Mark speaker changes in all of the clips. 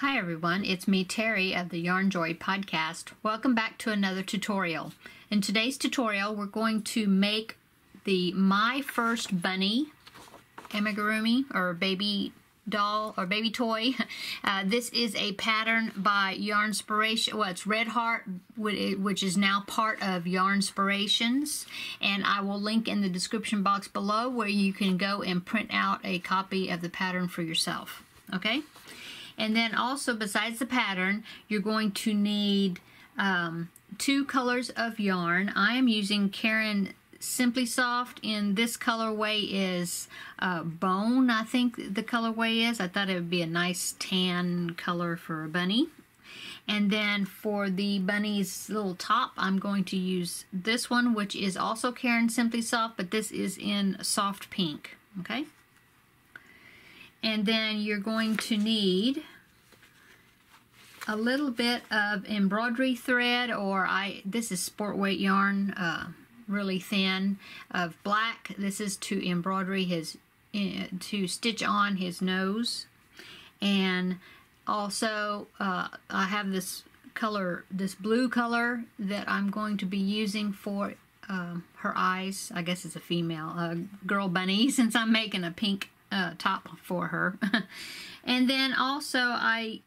Speaker 1: Hi everyone, it's me Terri of the Yarnjoy podcast. Welcome back to another tutorial. In today's tutorial we're going to make the My First Bunny amigurumi or baby doll or baby toy. This is a pattern by Yarnspiration. Well, it's Red Heart, which is now part of Yarnspirations, and I will link in the description box below where you can go and print out a copy of the pattern for yourself. Okay? And then also, besides the pattern, you're going to need 2 colors of yarn. I am using Caron Simply Soft, and this colorway is Bone, I think the colorway is. I thought it would be a nice tan color for a bunny. And then for the bunny's little top, I'm going to use this one, which is also Caron Simply Soft, but this is in soft pink, okay? And then you're going to need a little bit of embroidery thread, or this is sport weight yarn, really thin, of black. This is to embroidery to stitch on his nose. And also I have this color, this blue color that I'm going to be using for her eyes. I guess it's a female girl bunny, since I'm making a pink top for her. And then also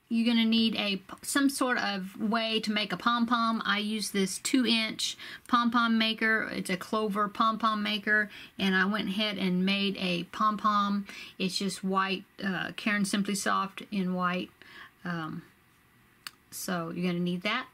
Speaker 1: you're going to need some sort of way to make a pom-pom. I use this 2-inch pom-pom maker. It's a clover pom-pom maker, and I went ahead and made a pom-pom. It's just white, Caron Simply Soft in white. So you're going to need that.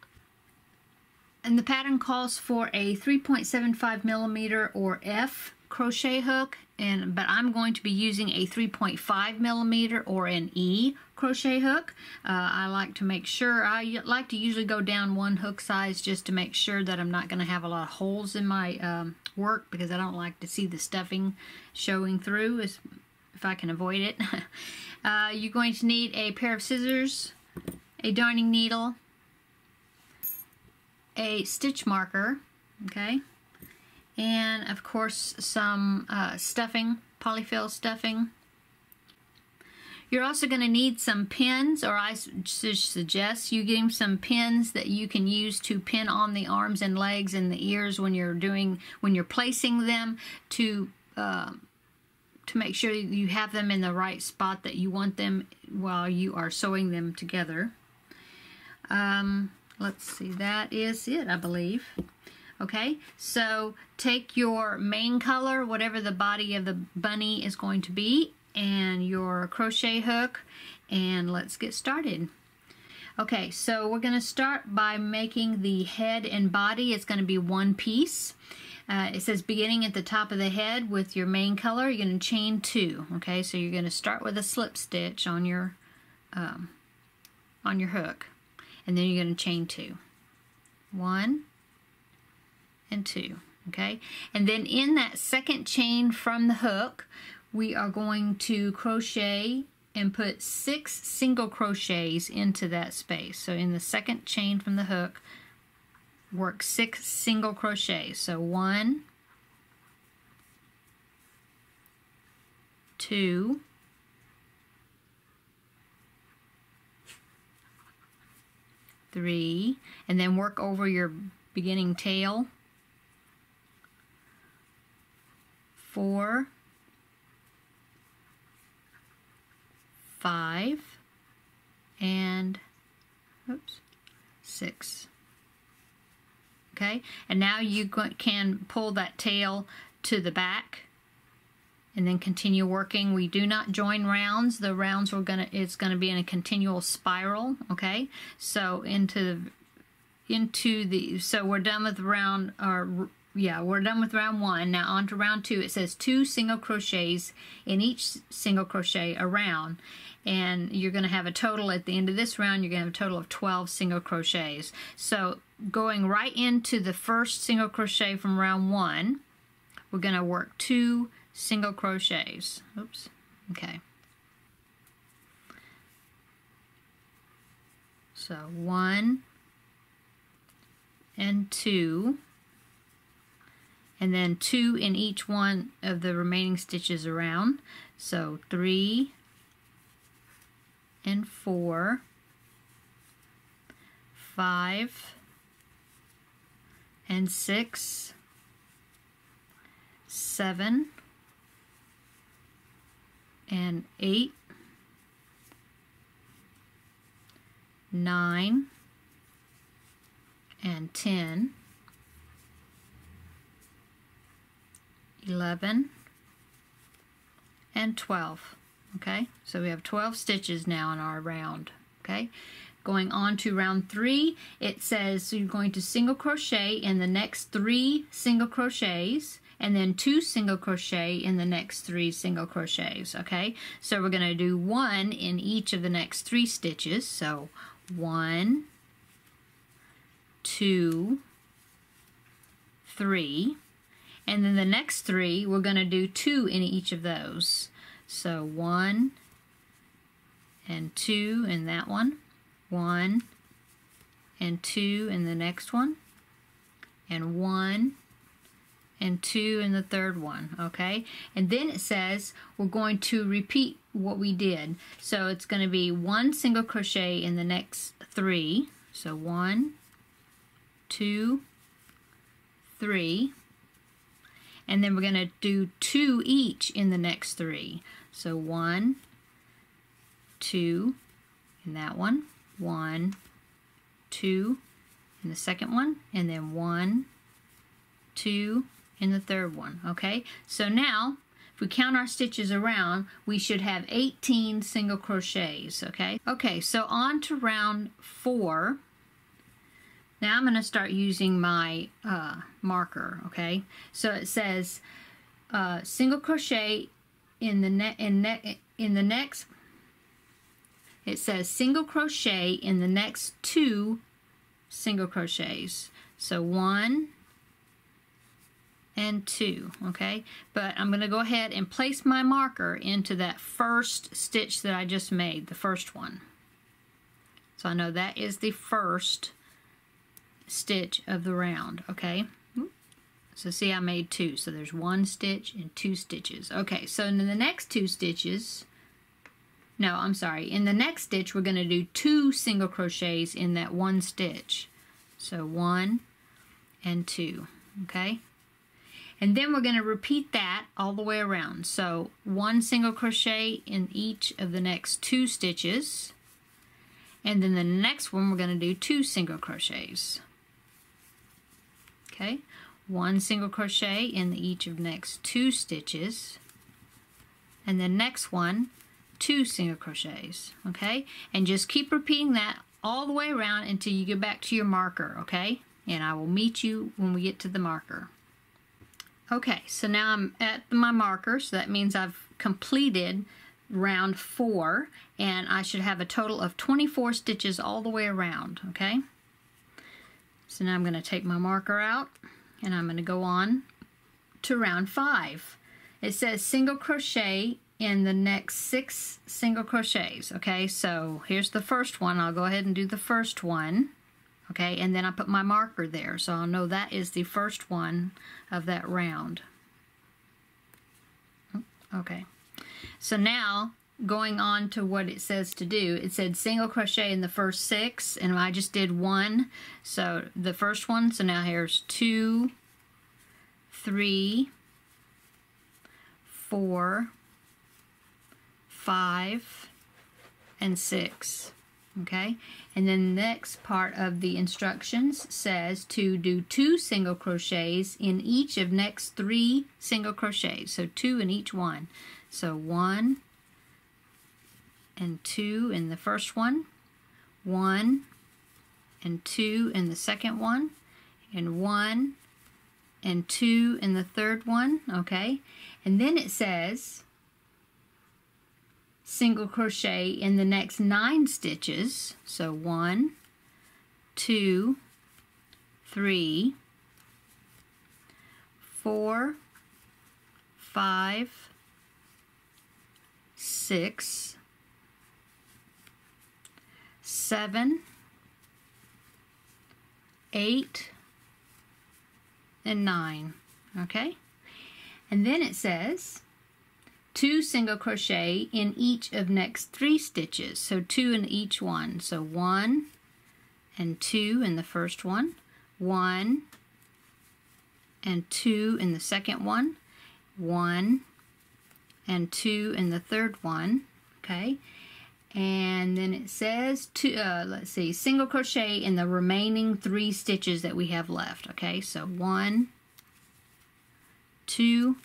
Speaker 1: And the pattern calls for a 3.75 millimeter or F crochet hook, but I'm going to be using a 3.5 millimeter or an E crochet hook. I like to make sure, I like to usually go down 1 hook size just to make sure that I'm not going to have a lot of holes in my work, because I don't like to see the stuffing showing through if I can avoid it. You're going to need a pair of scissors, a darning needle, a stitch marker, okay, and of course some stuffing, polyfill stuffing. You're also going to need some pins, or I suggest you getting some pins that you can use to pin on the arms and legs and the ears when you're placing them, to make sure you have them in the right spot that you want them while you are sewing them together. Let's see, that is it, I believe. Okay, so take your main color, whatever the body of the bunny is going to be, and your crochet hook, and let's get started. Okay, so we're going to start by making the head and body. It's going to be 1 piece. It says beginning at the top of the head with your main color, you're going to chain 2. Okay, so you're going to start with a slip stitch on your hook, and then you're going to chain 2. 1 and 2, okay? And then in that second chain from the hook, we are going to crochet and put 6 single crochets into that space. So in the second chain from the hook, work 6 single crochets. So 1, 2, 3, and then work over your beginning tail. 4, 5, and 6. Okay, and now you can pull that tail to the back and then continue working. We do not join rounds. The rounds it's gonna be in a continual spiral. Okay, so so we're done with round, we're done with round 1. Now on to round 2. It says 2 single crochets in each single crochet around, and you're going to have a total at the end of this round. You're going to have a total of 12 single crochets. So going right into the first single crochet from round 1, we're going to work 2 single crochets. Oops. Okay. So 1 and 2. And then 2 in each one of the remaining stitches around. So 3 and 4 5 and 6, 7 and 8, 9 and 10, 11 and 12. Okay, so we have 12 stitches now in our round. Okay, going on to round 3, it says you're going to single crochet in the next 3 single crochets, and then 2 single crochet in the next 3 single crochets. Okay, so we're going to do 1 in each of the next 3 stitches. So 1, 2, 3, and then the next 3 we're going to do 2 in each of those. So 1 and 2 in that one, 1 and 2 in the next one, and 1 and 2 in the third one. Okay, and then it says we're going to repeat what we did. So it's going to be 1 single crochet in the next 3. So 1, 2, 3, and then we're going to do 2 each in the next 3. So 1, 2 in that one, 1, 2 in the second one, and then 1, 2 in the third one. Okay, so now if we count our stitches around, we should have 18 single crochets. Okay, so on to round 4. Now I'm going to start using my marker. Okay, so it says single crochet in the next. It says single crochet in the next 2 single crochets. So 1 and 2. Okay, but I'm going to go ahead and place my marker into that first stitch that I just made, the first one. So I know that is the first stitch of the round. Okay, so see, I made 2, so there's 1 stitch and 2 stitches. Okay, so in the next 2 stitches, no, I'm sorry, in the next stitch we're going to do 2 single crochets in that 1 stitch. So 1 and 2. Okay, and then we're going to repeat that all the way around. So 1 single crochet in each of the next 2 stitches, and then the next one we're going to do 2 single crochets. Okay, 1 single crochet in each of the next 2 stitches, and the next one 2 single crochets. Okay, and just keep repeating that all the way around until you get back to your marker. Okay, and I will meet you when we get to the marker. Okay, so now I'm at my marker, so that means I've completed round 4, and I should have a total of 24 stitches all the way around. Okay, so now I'm going to take my marker out, and I'm going to go on to round 5. It says single crochet in the next 6 single crochets. Okay, so here's the first one. I'll go ahead and do the first one. Okay, and then I put my marker there, so I'll know that is the first one of that round. Okay, so now going on to what it says to do, it said single crochet in the first 6, and I just did 1, so the first one, so now here's 2, 3, 4, 5, and 6. Okay, and then the next part of the instructions says to do 2 single crochets in each of next 3 single crochets, so 2 in each one. So 1 and 2 in the first one, 1 and 2 in the second one, and 1 and 2 in the third one. Okay, and then it says single crochet in the next 9 stitches. So 1, 2, 3, 4, 5, 6, 7, 8, and 9. Okay, and then it says 2 single crochet in each of next 3 stitches, so 2 in each one. So 1 and 2 in the first one, 1 and 2 in the second one, 1 and 2 in the third one, okay? And then it says, let's see, single crochet in the remaining 3 stitches that we have left, okay? So 1, 2,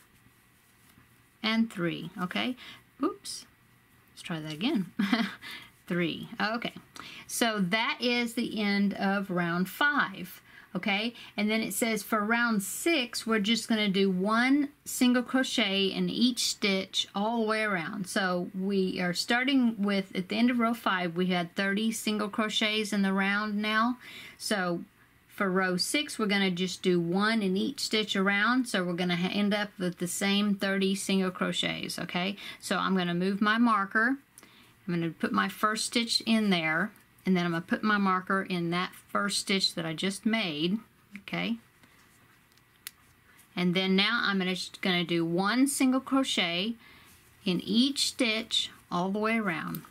Speaker 1: and 3, okay? Oops, let's try that again. 3, okay. So that is the end of round 5. Okay, and then it says for round 6 we're just going to do 1 single crochet in each stitch all the way around. So we are starting with, at the end of row 5 we had 30 single crochets in the round now. So for row 6 we're going to just do 1 in each stitch around, so we're going to end up with the same 30 single crochets. Okay, so I'm going to move my marker, I'm going to put my first stitch in there, and then I'm going to put my marker in that first stitch that I just made, okay? And then now I'm just going to do 1 single crochet in each stitch all the way around.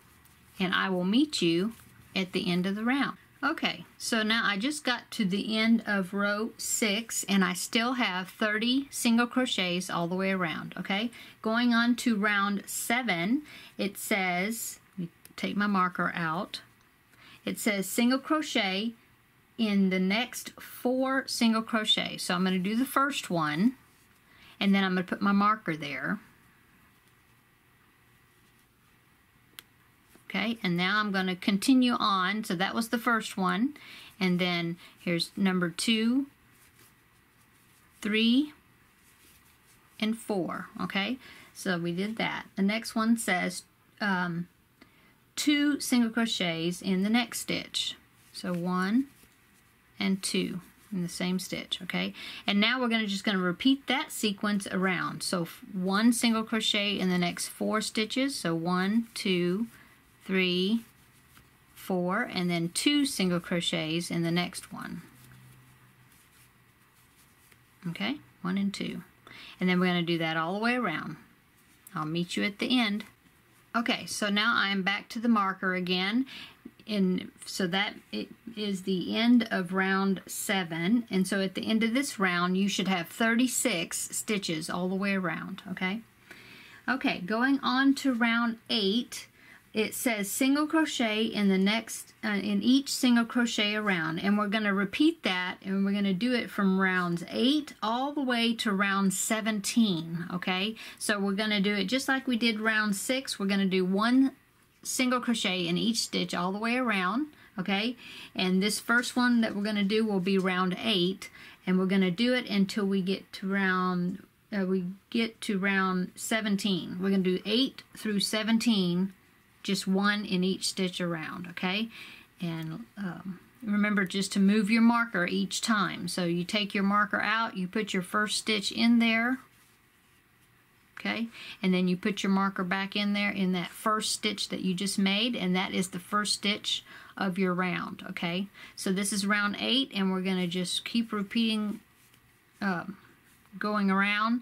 Speaker 1: And I will meet you at the end of the round. Okay, so now I just got to the end of row 6 and I still have 30 single crochets all the way around, okay? Going on to round 7, it says, let me take my marker out. It says single crochet in the next 4 single crochet. So I'm going to do the first one, and then I'm going to put my marker there. Okay, and now I'm going to continue on. So that was the first one, and then here's number 2, 3, and 4. Okay, so we did that. The next one says 2 single crochets in the next stitch. So 1 and 2 in the same stitch, okay? And now we're just going to repeat that sequence around. So 1 single crochet in the next 4 stitches. So 1, 2, 3, 4, and then 2 single crochets in the next one. Okay, 1 and 2. And then we're going to do that all the way around. I'll meet you at the end. Okay, so now I'm back to the marker again, and so that it is the end of round 7, and so at the end of this round you should have 36 stitches all the way around, okay? Okay, going on to round 8, it says single crochet in the next, in each single crochet around, and we're going to repeat that, and we're going to do it from rounds 8 all the way to round 17, okay? So we're going to do it just like we did round 6. We're going to do 1 single crochet in each stitch all the way around, okay? And this first one that we're going to do will be round 8, and we're going to do it until we get to round, round 17. We're going to do 8 through 17, just 1 in each stitch around, okay? And remember just to move your marker each time. So you take your marker out, you put your first stitch in there, okay? And then you put your marker back in there in that first stitch that you just made, and that is the first stitch of your round, okay? So this is round 8, and we're going to just keep repeating, going around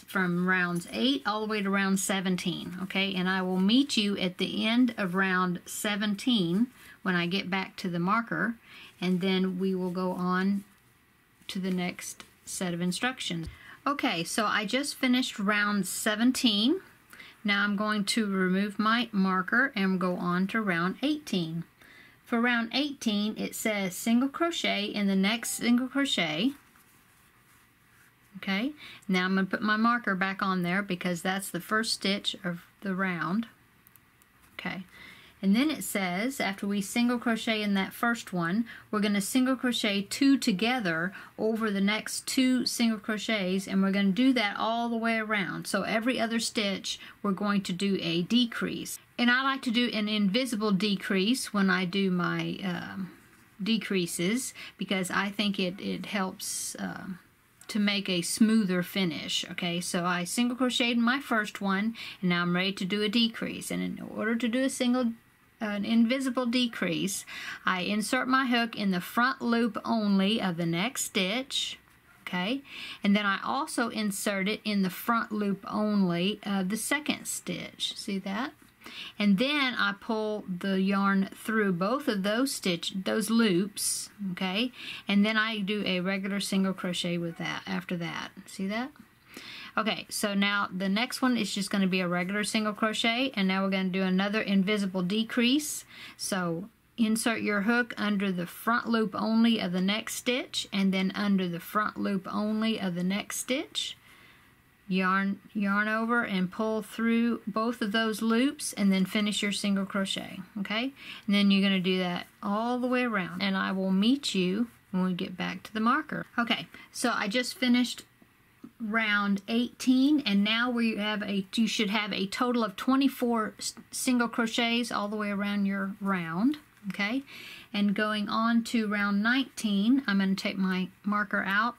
Speaker 1: from rounds 8 all the way to round 17, okay? And I will meet you at the end of round 17 when I get back to the marker, and then we will go on to the next set of instructions. Okay, so I just finished round 17. Now I'm going to remove my marker and go on to round 18. For round 18, it says single crochet in the next single crochet. Okay, now I'm going to put my marker back on there because that's the first stitch of the round. Okay, and then it says after we single crochet in that first one, we're going to single crochet 2 together over the next 2 single crochets, and we're going to do that all the way around. So every other stitch we're going to do a decrease. And I like to do an invisible decrease when I do my decreases because I think it helps to make a smoother finish. Okay, so I single crocheted my first one, and now I'm ready to do a decrease. And in order to do an invisible decrease, I insert my hook in the front loop only of the next stitch, okay, and then I also insert it in the front loop only of the second stitch. See that? And then I pull the yarn through both of those loops, okay, and then I do a regular single crochet with that after that. See that? Okay, so now the next one is just going to be a regular single crochet, and now we're going to do another invisible decrease. So insert your hook under the front loop only of the next stitch, and then under the front loop only of the next stitch. Yarn over and pull through both of those loops, and then finish your single crochet, okay? And then you're going to do that all the way around, and I will meet you when we get back to the marker. Okay, so I just finished round 18, and now you should have a total of 24 single crochets all the way around your round, okay? And going on to round 19, I'm going to take my marker out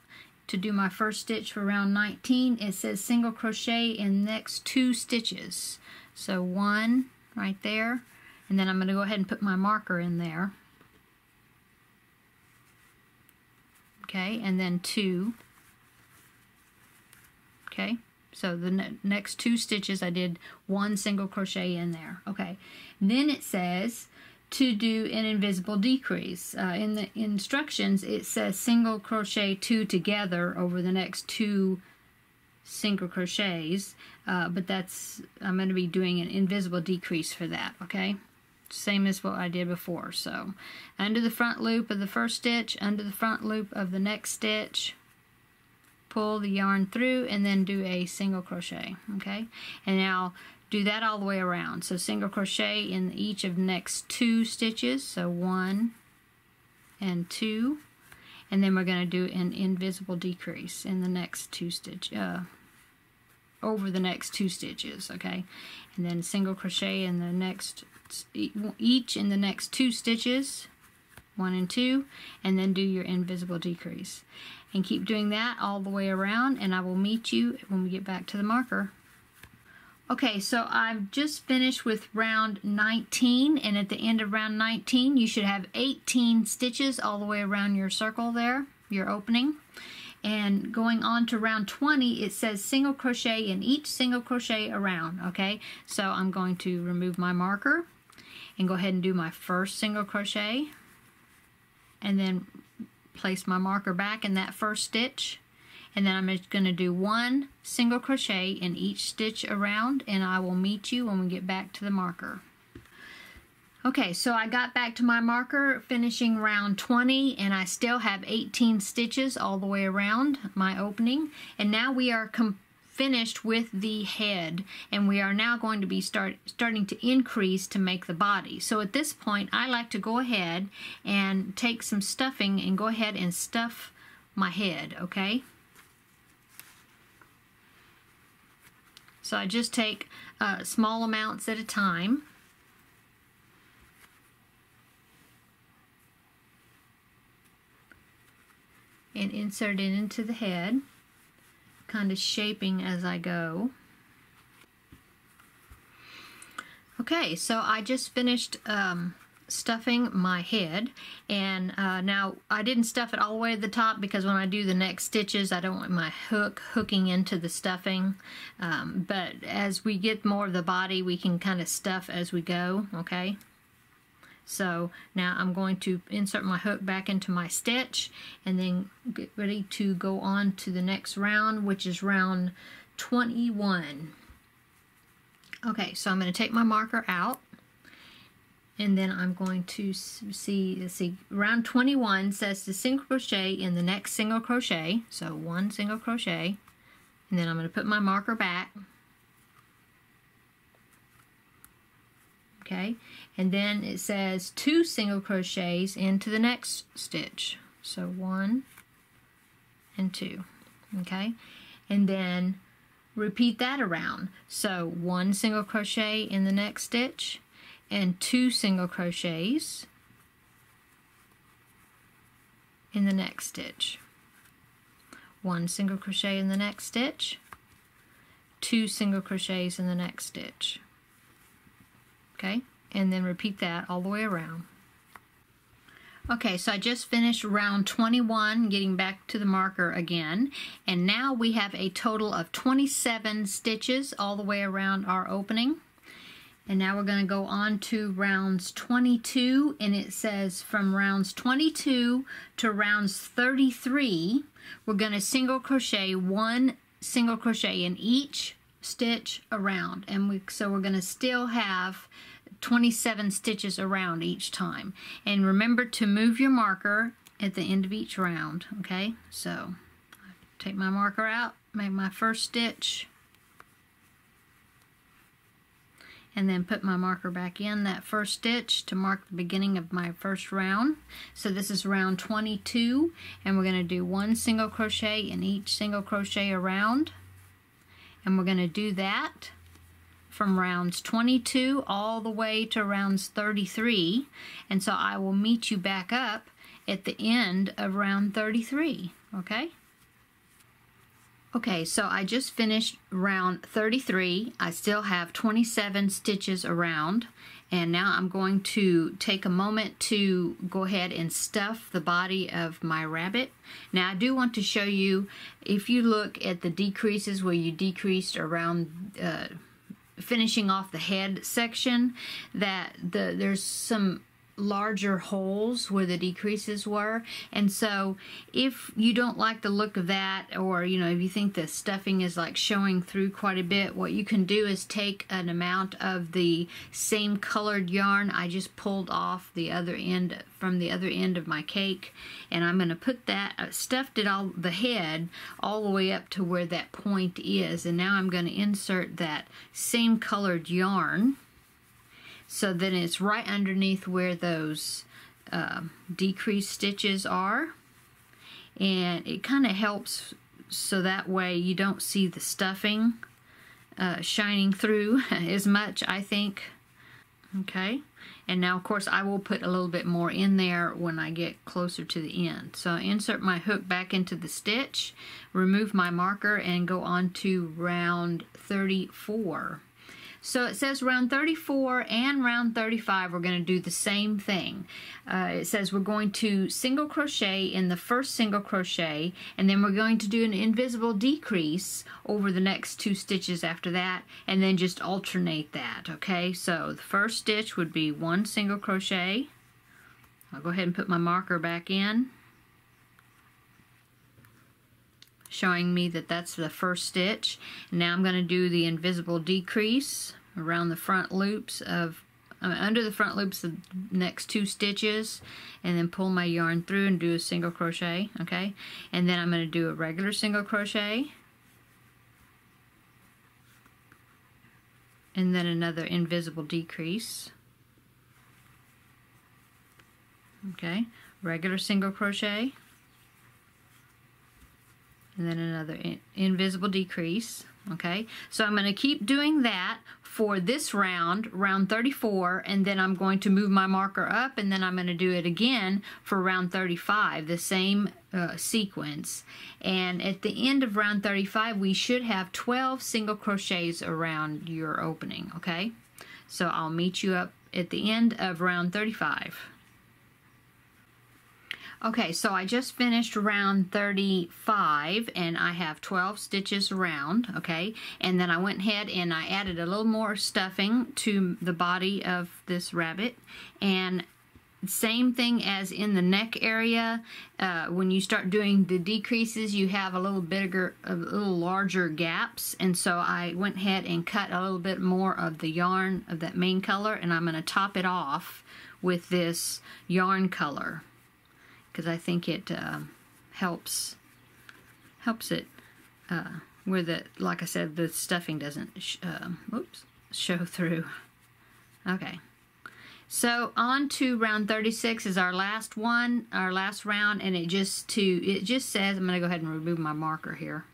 Speaker 1: to do my first stitch for round 19. It says single crochet in the next 2 stitches. So 1 right there, and then I'm going to go ahead and put my marker in there. Okay, and then 2. Okay, so the next 2 stitches I did 1 single crochet in there. Okay, then it says to do an invisible decrease. In the instructions it says single crochet 2 together over the next 2 single crochets, but I'm going to be doing an invisible decrease for that, okay? Same as what I did before. So under the front loop of the first stitch, under the front loop of the next stitch, pull the yarn through, and then do a single crochet, okay? And now do that all the way around. So single crochet in each of the next 2 stitches, so 1 and 2, and then we're going to do an invisible decrease in the next 2 stitches, over the next 2 stitches, okay? And then single crochet in the next, each in the next 2 stitches, 1 and 2, and then do your invisible decrease. And keep doing that all the way around, and I will meet you when we get back to the marker. Okay, so I've just finished with round 19, and at the end of round 19 you should have 18 stitches all the way around your circle there, your opening. And going on to round 20, it says single crochet in each single crochet around, okay? So I'm going to remove my marker and go ahead and do my first single crochet, and then place my marker back in that first stitch. And then I'm just going to do 1 single crochet in each stitch around, and I will meet you when we get back to the marker. Okay, so I got back to my marker finishing round 20, and I still have 18 stitches all the way around my opening. And now we are finished with the head, and we are now going to be starting to increase to make the body. So at this point I like to go ahead and take some stuffing and go ahead and stuff my head, okay? So I just take small amounts at a time. And insert it into the head, kind of shaping as I go. Okay, so I just finished stuffing my head, and now I didn't stuff it all the way to the top because when I do the next stitches I don't want my hook hooking into the stuffing, but as we get more of the body we can kind of stuff as we go, okay? So now I'm going to insert my hook back into my stitch and then get ready to go on to the next round, which is round 21. Okay, so I'm going to take my marker out, and then I'm going to see, round 21 says to single crochet in the next single crochet, so 1 single crochet, and then I'm going to put my marker back. Okay, and then it says 2 single crochets into the next stitch, so 1 and 2, okay, and then repeat that around, so 1 single crochet in the next stitch and 2 single crochets in the next stitch, 1 single crochet in the next stitch, 2 single crochets in the next stitch. Okay, and then repeat that all the way around. Okay, so I just finished round 21, getting back to the marker again, and now we have a total of 27 stitches all the way around our opening. And now we're going to go on to rounds 22, and it says from rounds 22 to rounds 33, we're going to single crochet 1 single crochet in each stitch around. And so we're going to still have 27 stitches around each time. And remember to move your marker at the end of each round, okay? So take my marker out, make my first stitch, and then put my marker back in that first stitch to mark the beginning of my first round. So this is round 22, and we're going to do 1 single crochet in each single crochet around, and we're going to do that from rounds 22 all the way to rounds 33, and so I will meet you back up at the end of round 33, okay? Okay, so I just finished round 33. I still have 27 stitches around, and now I'm going to take a moment to go ahead and stuff the body of my rabbit. Now I do want to show you, if you look at the decreases where you decreased around finishing off the head section, that there's some larger holes where the decreases were, and so if you don't like the look of that, or you know, if you think the stuffing is like showing through quite a bit, what you can do is take an amount of the same colored yarn I just pulled off the other end from the other end of my cake, and I'm going to put that, stuffed it all, the head all the way up to where that point is, and now I'm going to insert that same colored yarn so then it's right underneath where those decreased stitches are, and it kind of helps so that way you don't see the stuffing shining through as much, I think. Okay, and now of course I will put a little bit more in there when I get closer to the end. So I insert my hook back into the stitch, remove my marker, and go on to round 34. So it says round 34 and round 35 we're going to do the same thing. It says we're going to single crochet in the first single crochet, and then we're going to do an invisible decrease over the next 2 stitches after that, and then just alternate that, okay? So the first stitch would be 1 single crochet. I'll go ahead and put my marker back in, showing me that that's the first stitch. And now I'm going to do the invisible decrease around the front loops of under the front loops of the next 2 stitches, and then pull my yarn through and do a single crochet, okay? And then I'm going to do a regular single crochet, and then another invisible decrease, okay? Regular single crochet, and then another invisible decrease, okay? So I'm going to keep doing that for this round, round 34, and then I'm going to move my marker up, and then I'm going to do it again for round 35, the same sequence. And at the end of round 35, we should have 12 single crochets around your opening, okay? So I'll meet you up at the end of round 35. Okay, so I just finished round 35, and I have 12 stitches around, okay? And then I went ahead and I added a little more stuffing to the body of this rabbit. And same thing as in the neck area, when you start doing the decreases, you have a little larger gaps. And so I went ahead and cut a little bit more of the yarn of that main color, and I'm going to top it off with this yarn color, because I think it helps it where the, like I said, the stuffing doesn't show through. Okay, so on to round 36 is our last one, our last round, and it just says, I'm going to go ahead and remove my marker here.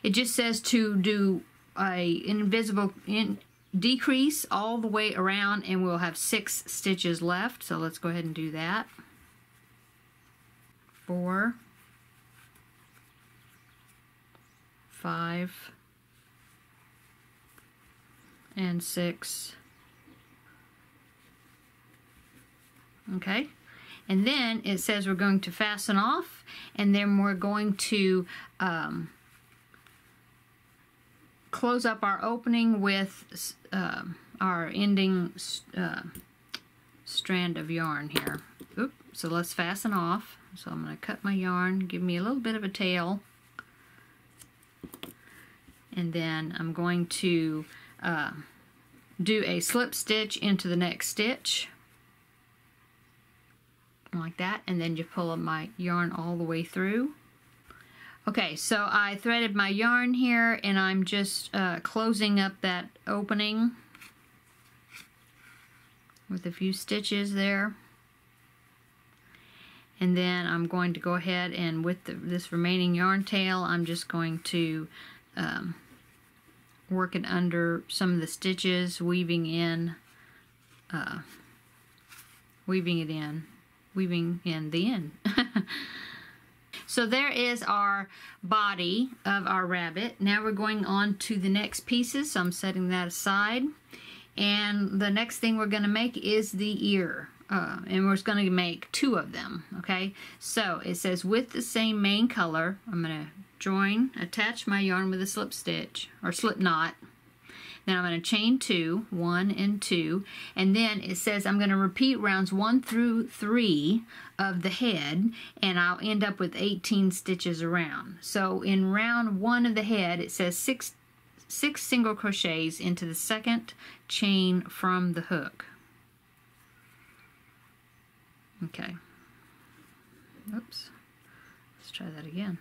Speaker 1: It just says to do a invisible decrease all the way around, and we'll have 6 stitches left. So let's go ahead and do that. 4, 5, and 6. Okay, and then it says we're going to fasten off, and then we're going to close up our opening with our ending strand of yarn here. Oop, so let's fasten off. So I'm going to cut my yarn, give me a little bit of a tail, and then I'm going to do a slip stitch into the next stitch like that, and then you pull my yarn all the way through. Okay, so I threaded my yarn here, and I'm just closing up that opening with a few stitches there. And then I'm going to go ahead and with this remaining yarn tail, I'm just going to work it under some of the stitches, weaving in the end. So there is our body of our rabbit. Now we're going on to the next pieces, so I'm setting that aside. And the next thing we're going to make is the ear. And we're going to make 2 of them, okay? So it says with the same main color, I'm going to attach my yarn with a slip stitch, or slip knot. Then I'm going to chain 2, 1 and 2, and then it says I'm going to repeat rounds 1 through 3 of the head, and I'll end up with 18 stitches around. So in round 1 of the head, it says 6 single crochets into the second chain from the hook. Okay. Oops. Let's try that again.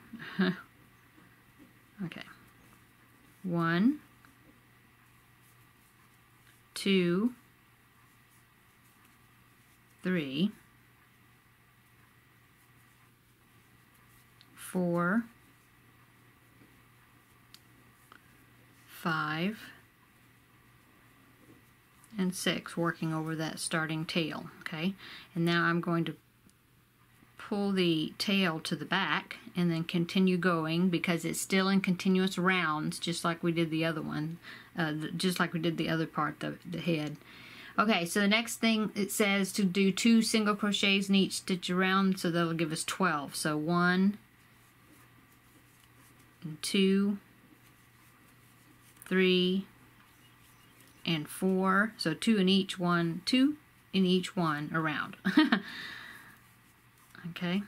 Speaker 1: Okay. 1, 2, 3, 4, 5, and 6, working over that starting tail, okay? And now I'm going to pull the tail to the back and then continue going because it's still in continuous rounds, just like we did the other one, just like we did the other part, the head. Okay, so the next thing, it says to do 2 single crochets in each stitch around, so that'll give us 12. So 1 and 2, 3 and 4, so 2 in each one, 2 in each one around. Okay,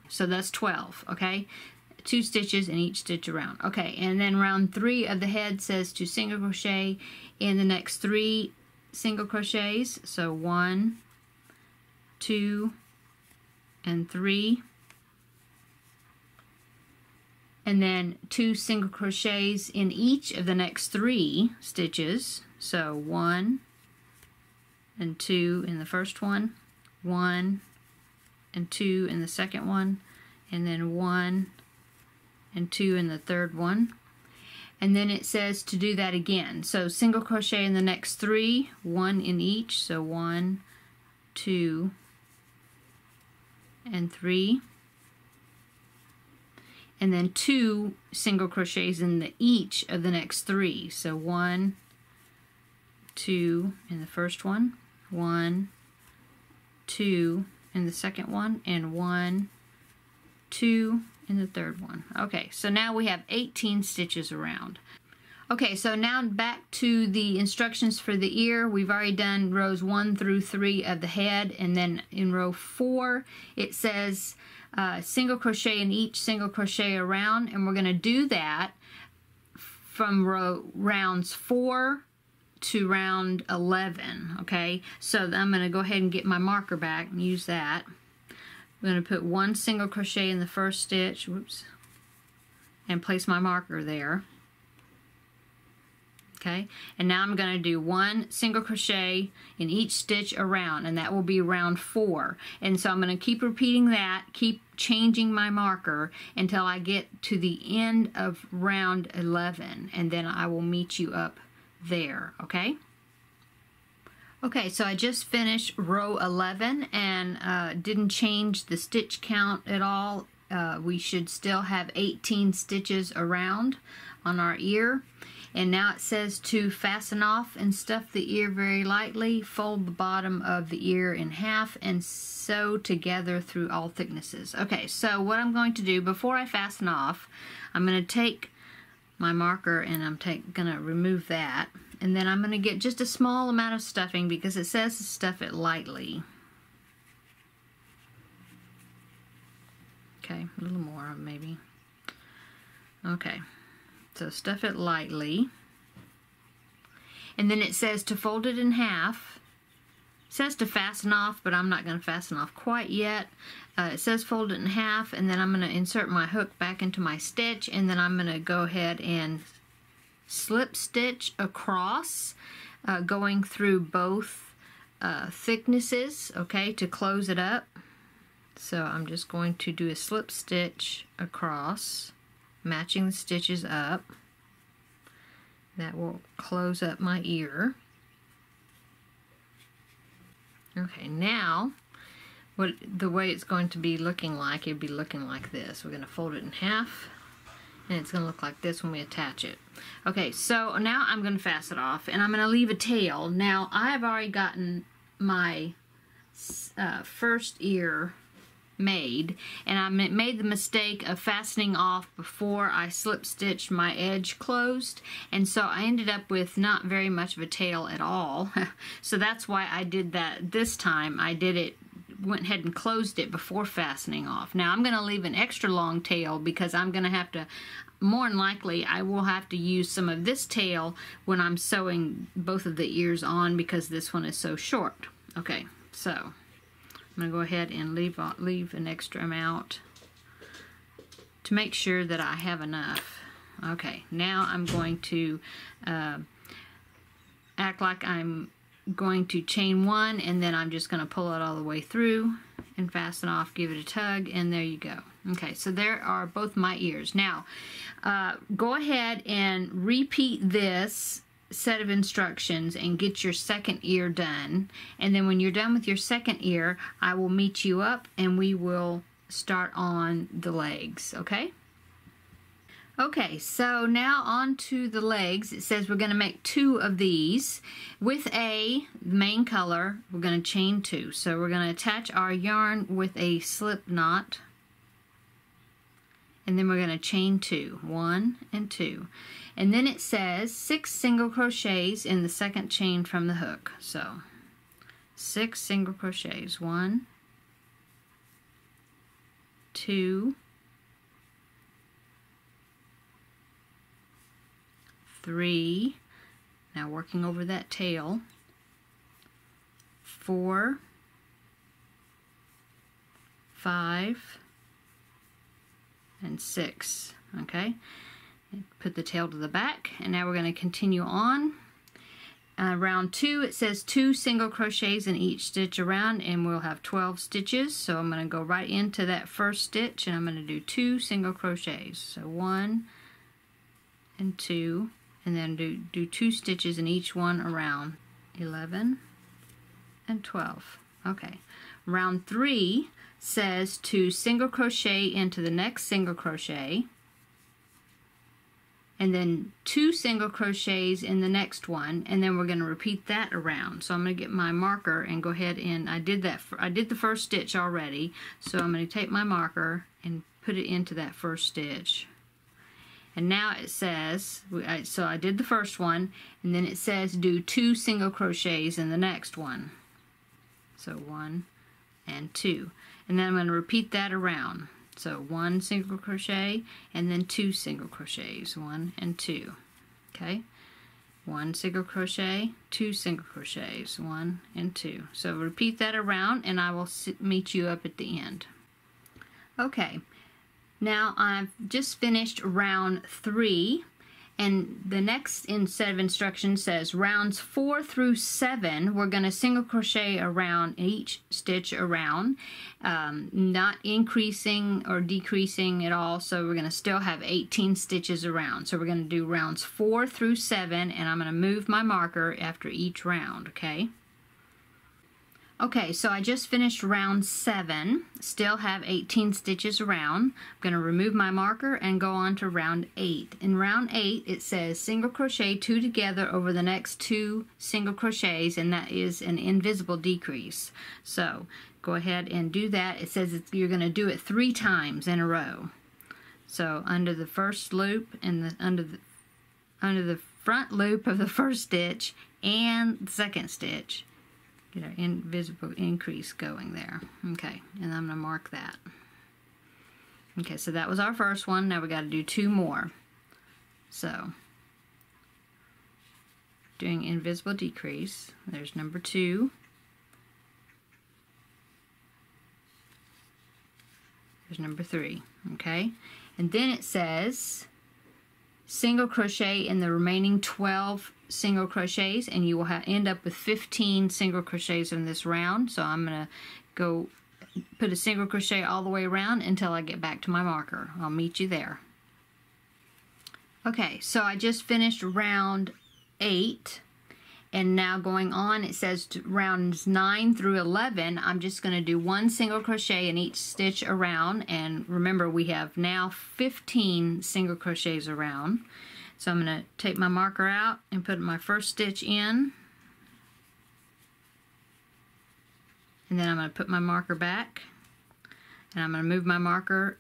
Speaker 1: so that's 12, okay? 2 stitches in each stitch around. Okay, and then round 3 of the head says to single crochet in the next 3 single crochets, so 1, 2, and 3. And then 2 single crochets in each of the next 3 stitches, so 1 and 2 in the first one, 1 and 2 in the second one, and then 1 and 2 in the third one. And then it says to do that again. So single crochet in the next 3, 1 in each, so 1, 2, and 3. And then 2 single crochets in each of the next 3. So 1, 2 in the first one, 1, 2 in the second one, and 1, 2 in the third one. Okay, so now we have 18 stitches around. Okay, so now back to the instructions for the ear. We've already done rows 1 through 3 of the head, and then in row 4 it says single crochet in each single crochet around, and we're going to do that from rounds 4 to round 11, okay? So I'm going to go ahead and get my marker back and use that. I'm going to put 1 single crochet in the first stitch, whoops, and place my marker there. Okay, and now I'm going to do 1 single crochet in each stitch around, and that will be round 4. And so I'm going to keep repeating that, keep changing my marker until I get to the end of round 11, and then I will meet you up there, okay? Okay, so I just finished row 11 and didn't change the stitch count at all. We should still have 18 stitches around on our ear. And now it says to fasten off and stuff the ear very lightly, fold the bottom of the ear in half, and sew together through all thicknesses. Okay, so what I'm going to do before I fasten off, I'm going to take my marker and I'm going to remove that, And then I'm going to get just a small amount of stuffing because it says to stuff it lightly. Okay, a little more maybe. Okay, so stuff it lightly. And then it says to fold it in half. It says to fasten off, but I'm not going to fasten off quite yet. It says fold it in half, and then I'm going to insert my hook back into my stitch, and then I'm going to go ahead and slip stitch across, going through both thicknesses, okay, to close it up. So I'm just going to do a slip stitch across, matching the stitches up. That will close up my ear. Okay, now the way it's going to be looking like, it'd be looking like this. We're going to fold it in half, and it's going to look like this when we attach it. Okay, so now I'm going to fasten it off, and I'm going to leave a tail. Now, I've already gotten my first ear made, and I made the mistake of fastening off before I slip stitched my edge closed, and so I ended up with not very much of a tail at all. So that's why I did that this time. I went ahead and closed it before fastening off. Now I'm going to leave an extra long tail because I'm going to have to, more than likely, I will have to use some of this tail when I'm sewing both of the ears on because this one is so short. Okay, so I'm going to go ahead and leave an extra amount to make sure that I have enough. Okay, now I'm going to act like I'm going to chain one, and then I'm just going to pull it all the way through and fasten off, give it a tug, and there you go. Okay, so there are both my ears. Now, go ahead and repeat this set of instructions and get your second ear done, and then when you're done with your second ear, I will meet you up and we will start on the legs, okay? Okay, so now on to the legs. It says we're going to make 2 of these. With the main color, we're going to chain 2. So we're going to attach our yarn with a slip knot, and then we're going to chain 2, 1 and 2. And then it says 6 single crochets in the second chain from the hook. So 6 single crochets, 1, 2, 3, now working over that tail, 4, 5, and 6, okay? Put the tail to the back, and now we're going to continue on. Round 2, it says 2 single crochets in each stitch around, and we'll have 12 stitches. So I'm going to go right into that first stitch, and I'm going to do 2 single crochets. So 1 and 2, and then do 2 stitches in each one around. 11 and 12. Okay. Round 3 says 2 single crochet into the next single crochet, and then 2 single crochets in the next one, and then we're going to repeat that around. So I'm going to get my marker and go ahead, and I did the first stitch already, so I'm going to take my marker and put it into that first stitch. And now it says, so I did the first one, and then it says do 2 single crochets in the next one. So 1 and 2. And then I'm going to repeat that around. So 1 single crochet, and then 2 single crochets, 1 and 2. Okay? 1 single crochet, 2 single crochets, 1 and 2. So repeat that around, and I will meet you up at the end. Okay. Now I've just finished round 3, and the next set of instructions says rounds 4 through 7 we're going to single crochet around each stitch around, not increasing or decreasing at all, so we're going to still have 18 stitches around. So we're going to do rounds 4 through 7, and I'm going to move my marker after each round, okay? Okay, so I just finished round 7, still have 18 stitches around. I'm going to remove my marker and go on to round 8. In round 8, it says single crochet 2 together over the next 2 single crochets, and that is an invisible decrease. So go ahead and do that. It says you're going to do it 3 times in a row. So under the first loop and under the front loop of the first stitch and the second stitch. Get our invisible increase going there. Okay, and I'm going to mark that. Okay, so that was our first one. Now we got to do 2 more. So, doing invisible decrease. There's number 2. There's number 3. Okay, and then it says single crochet in the remaining 12 single crochets, and you will end up with 15 single crochets in this round. So I'm going to go put a single crochet all the way around until I get back to my marker. I'll meet you there. Okay, so I just finished round 8, and now going on, it says rounds 9 through 11. I'm just going to do 1 single crochet in each stitch around, and remember we have now 15 single crochets around. So I'm going to take my marker out and put my first stitch in, and then I'm going to put my marker back, and I'm going to move my marker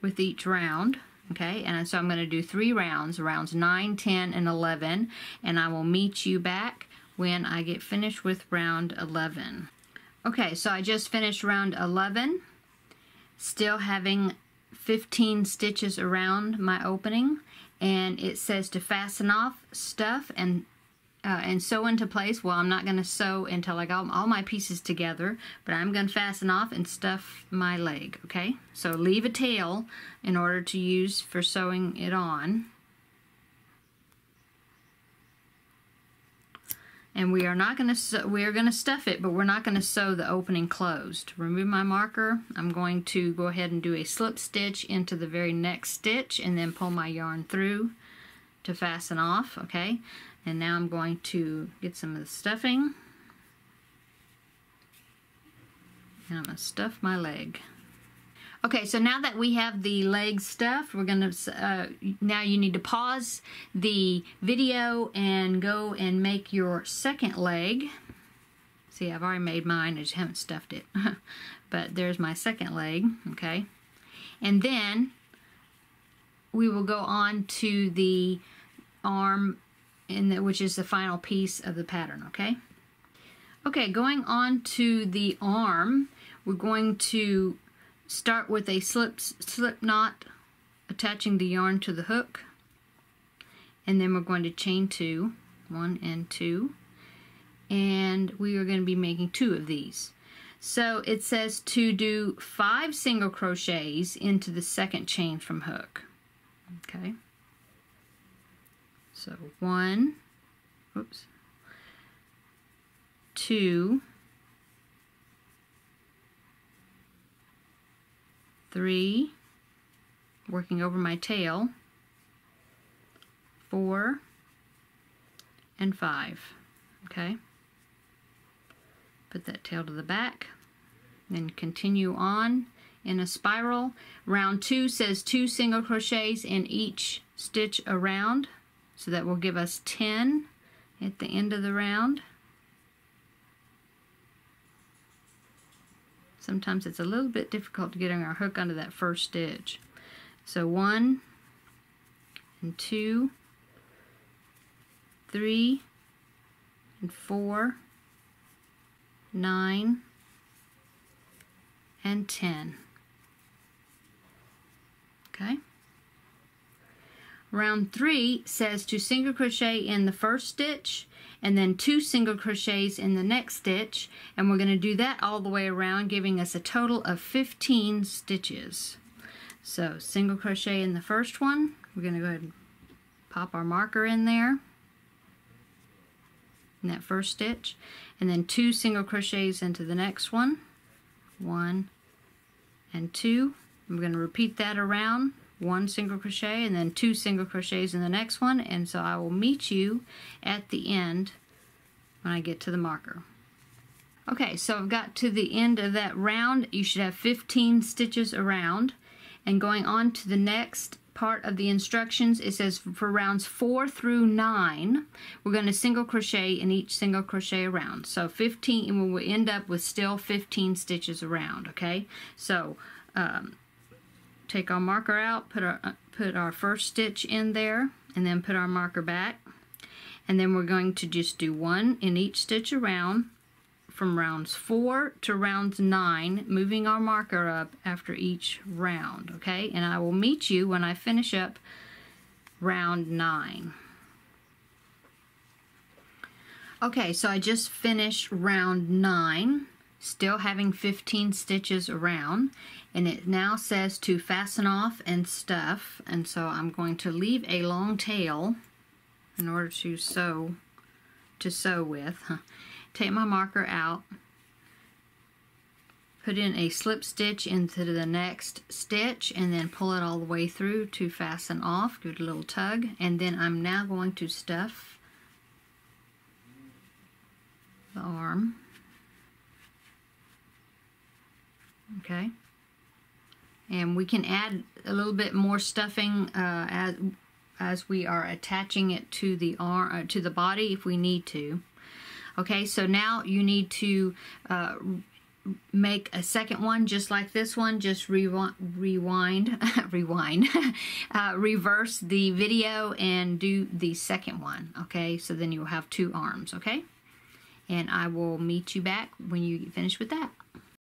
Speaker 1: with each round. Okay, and so I'm going to do 3 rounds, rounds 9, 10, and 11, and I will meet you back when I get finished with round 11. Okay, so I just finished round 11, still having 15 stitches around my opening, and it says to fasten off, stuff, and sew into place. Well, I'm not going to sew until I got all my pieces together, but I'm going to fasten off and stuff my leg, okay? So leave a tail in order to use for sewing it on. And we are not going to we are going to stuff it, but we're not going to sew the opening closed. Remove my marker. I'm going to go ahead and do a slip stitch into the very next stitch and then pull my yarn through to fasten off, okay? And now I'm going to get some of the stuffing, and I'm going to stuff my leg. Okay, so now that we have the leg stuffed, we're going to, now you need to pause the video and go and make your second leg. See, I've already made mine, I just haven't stuffed it. But there's my second leg, okay? And then we will go on to the arm, which is the final piece of the pattern, okay? Okay, going on to the arm, we're going to start with a slip knot, attaching the yarn to the hook, and then we're going to chain 2, 1 and 2, and we are going to be making 2 of these. So it says to do 5 single crochets into the second chain from hook, okay? So 1, 2, 3, working over my tail, 4, and 5, okay? Put that tail to the back, then continue on in a spiral. Round 2 says 2 single crochets in each stitch around. So that will give us 10 at the end of the round. Sometimes it's a little bit difficult to get our hook under that first stitch. So 1 and 2, 3 and 4, 9 and 10. Okay? Round 3 says to single crochet in the first stitch and then 2 single crochets in the next stitch, and we're going to do that all the way around, giving us a total of 15 stitches. So single crochet in the first one, we're going to go ahead and pop our marker in there in that first stitch, and then 2 single crochets into the next one, 1 and 2. We're going to repeat that around, 1 single crochet and then 2 single crochets in the next one, and so I will meet you at the end when I get to the marker. Okay, so I've got to the end of that round. You should have 15 stitches around, and going on to the next part of the instructions, it says for rounds 4 through 9 we're going to single crochet in each single crochet around. So 15, and we'll end up with still 15 stitches around. Okay, so take our marker out, put our first stitch in there, and then put our marker back. And then we're going to just do one in each stitch around from rounds 4 to rounds 9, moving our marker up after each round, okay? And I will meet you when I finish up round 9. Okay, so I just finished round 9, still having 15 stitches around, and it now says to fasten off and stuff, and so I'm going to leave a long tail in order to sew with. Take my marker out, put in a slip stitch into the next stitch, and then pull it all the way through to fasten off. Give it a little tug, and then I'm now going to stuff the arm. Okay, and we can add a little bit more stuffing as we are attaching it to the arm, to the body if we need to. Okay, so now you need to make a second one just like this one. Just reverse the video and do the second one. Okay, so then you'll have 2 arms. Okay, and I will meet you back when you finish with that.